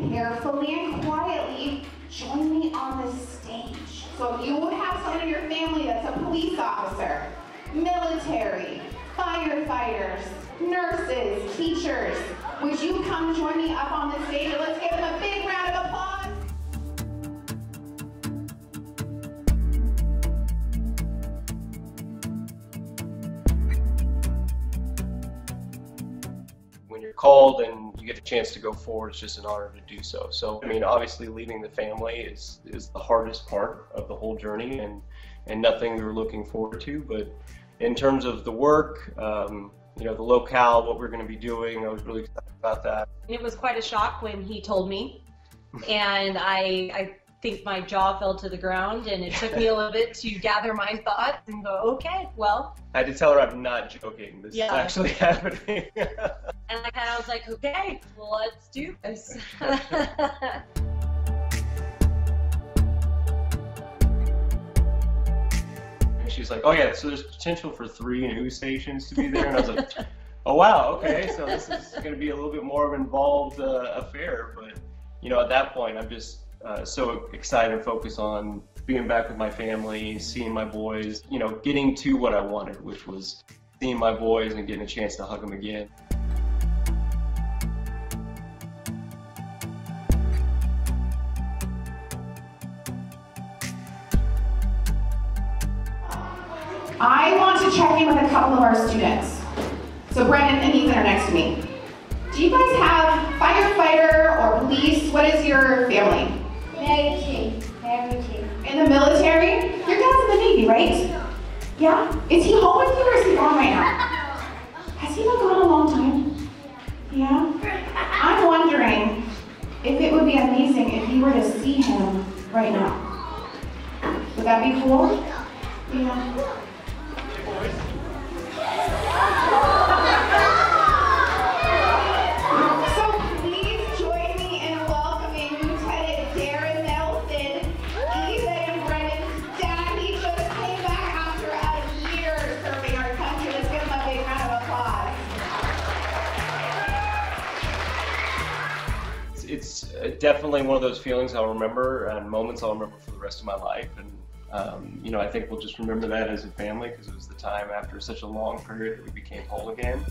carefully and quietly join me on the stage. So if you would have someone in your family that's a police officer, military, firefighters, nurses, teachers, would you come join me up on the stage? And let's give them a big round of applause. When you're called and you get a chance to go forward, it's just an honor to do so. So, I mean, obviously leaving the family is the hardest part of the whole journey, and nothing we were looking forward to. But in terms of the work, you know, the locale, what we're going to be doing, I was really excited about that. It was quite a shock when he told me, and I think my jaw fell to the ground, and it took me a little bit to gather my thoughts and go, okay, well. I had to tell her I'm not joking. This is actually happening. And I kind of was like, okay, well, let's do this. And she's like, oh yeah, so there's potential for 3 news stations to be there. And I was like, oh wow, okay, so this is going to be a little bit more of an involved affair. But, you know, at that point, I'm just so excited and focused on being back with my family, seeing my boys, you know, getting to what I wanted, which was seeing my boys and getting a chance to hug them again. I want to check in with a couple of our students. So Brendan and Ethan are next to me. Do you guys have firefighter or police? What is your family? Military. In the military? Your dad's in the Navy, right? Yeah? Is he home with you or is he gone right now? Has he been gone a long time? Yeah? I'm wondering if it would be amazing if you were to see him right now. Would that be cool? Yeah. So please join me in welcoming Lieutenant Darren Nelson, Ethan and Brendan's dad. He just came back after a year serving our country. Let's give him a big round of applause. It's definitely one of those feelings I'll remember and moments I'll remember for the rest of my life. And you know, I think we'll just remember that as a family because it was the time after such a long period that we became whole again.